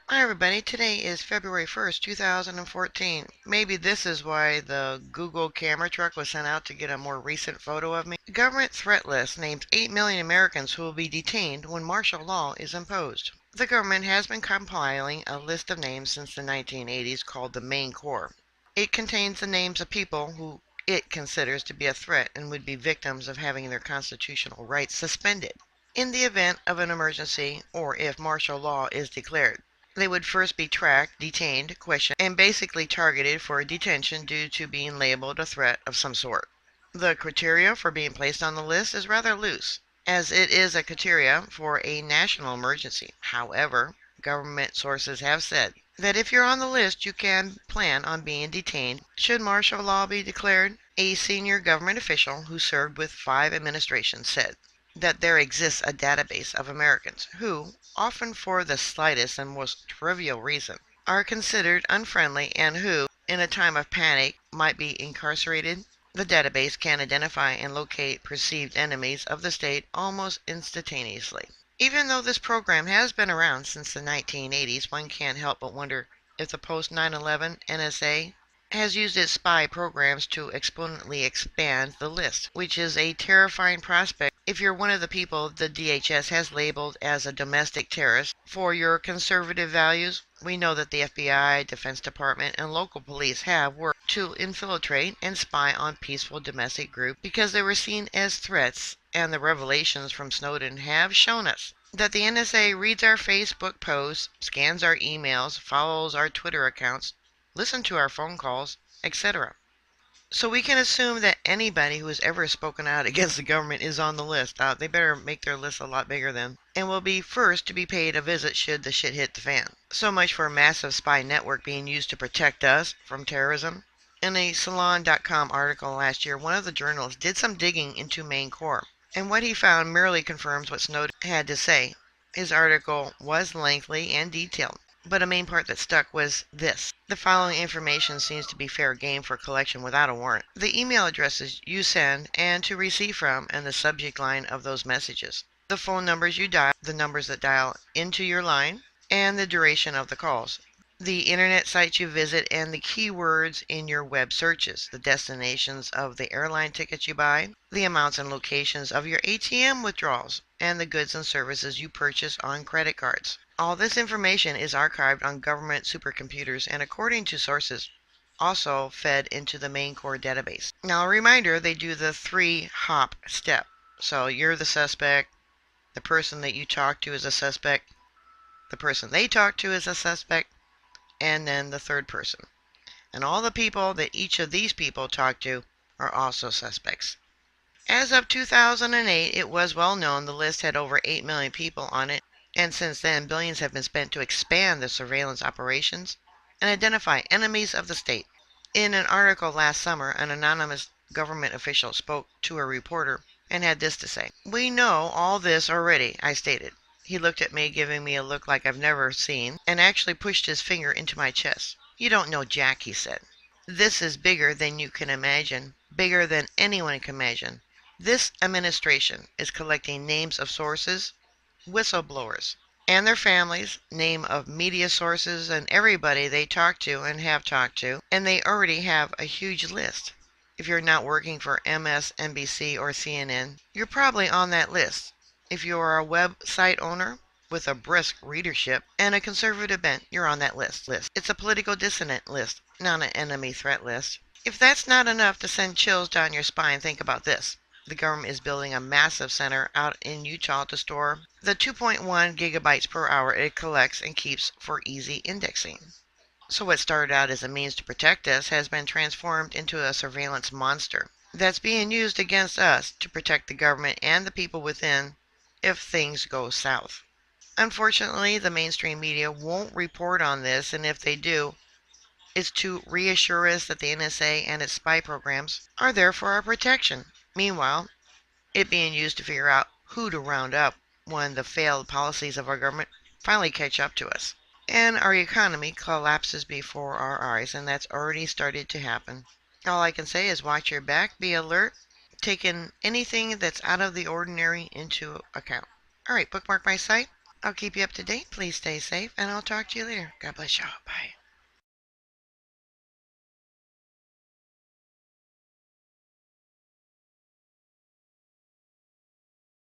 Hi everybody, today is February 1st, 2014. Maybe this is why the Google camera truck was sent out to get a more recent photo of me. The government threat list names 8 million Americans who will be detained when martial law is imposed. The government has been compiling a list of names since the 1980s called the Main Core. It contains the names of people who it considers to be a threat and would be victims of having their constitutional rights suspended in the event of an emergency or if martial law is declared. They would first be tracked, detained, questioned, and basically targeted for detention due to being labeled a threat of some sort. The criteria for being placed on the list is rather loose, as it is a criteria for a national emergency. However, government sources have said that if you're on the list, you can plan on being detained should martial law be declared. A senior government official who served with 5 administrations said that there exists a database of Americans who, often for the slightest and most trivial reason, are considered unfriendly and who, in a time of panic, might be incarcerated. The database can identify and locate perceived enemies of the state almost instantaneously. Even though this program has been around since the 1980s, one can't help but wonder if the post 9/11 NSA has used its spy programs to exponentially expand the list, which is a terrifying prospect if you're one of the people the DHS has labeled as a domestic terrorist. For your conservative values, we know that the FBI, Defense Department, and local police have worked to infiltrate and spy on peaceful domestic groups because they were seen as threats, and the revelations from Snowden have shown us that the NSA reads our Facebook posts, scans our emails, follows our Twitter accounts, listen to our phone calls, etc. So we can assume that anybody who has ever spoken out against the government is on the list. They better make their list a lot bigger then, and will be first to be paid a visit should the shit hit the fan. So much for a massive spy network being used to protect us from terrorism. In a Salon.com article last year, one of the journalists did some digging into Main Core, and what he found merely confirms what Snowden had to say. His article was lengthy and detailed, but a main part that stuck was this. The following information seems to be fair game for collection without a warrant. The email addresses you send and to receive from, and the subject line of those messages. The phone numbers you dial, the numbers that dial into your line, and the duration of the calls. The internet sites you visit and the keywords in your web searches. The destinations of the airline tickets you buy. The amounts and locations of your ATM withdrawals, and the goods and services you purchase on credit cards. All this information is archived on government supercomputers and, according to sources, also fed into the Main Core database. Now, a reminder, they do the 3-hop step. So you're the suspect, the person that you talk to is a suspect, the person they talk to is a suspect, and then the third person. And all the people that each of these people talk to are also suspects. As of 2008, it was well known the list had over 8 million people on it, and since then billions have been spent to expand the surveillance operations and identify enemies of the state. In an article last summer, an anonymous government official spoke to a reporter and had this to say. "We know all this already," I stated. He looked at me, giving me a look like I've never seen, and actually pushed his finger into my chest. "You don't know Jack," he said. "This is bigger than you can imagine, bigger than anyone can imagine. This administration is collecting names of sources, whistleblowers, and their families, name of media sources, and everybody they talk to and have talked to, and they already have a huge list. If you're not working for MSNBC or CNN, you're probably on that list. If you're a website owner with a brisk readership and a conservative bent, you're on that list. It's a political dissident list, not an enemy threat list. If that's not enough to send chills down your spine, think about this. The government is building a massive center out in Utah to store the 2.1 gigabytes per hour it collects and keeps for easy indexing. So what started out as a means to protect us has been transformed into a surveillance monster that's being used against us to protect the government and the people within if things go south. Unfortunately, the mainstream media won't report on this, and if they do, it's to reassure us that the NSA and its spy programs are there for our protection. Meanwhile, it being used to figure out who to round up when the failed policies of our government finally catch up to us. And our economy collapses before our eyes, and that's already started to happen. All I can say is watch your back, be alert, taking anything that's out of the ordinary into account. Alright, bookmark my site. I'll keep you up to date. Please stay safe, and I'll talk to you later. God bless y'all. Bye.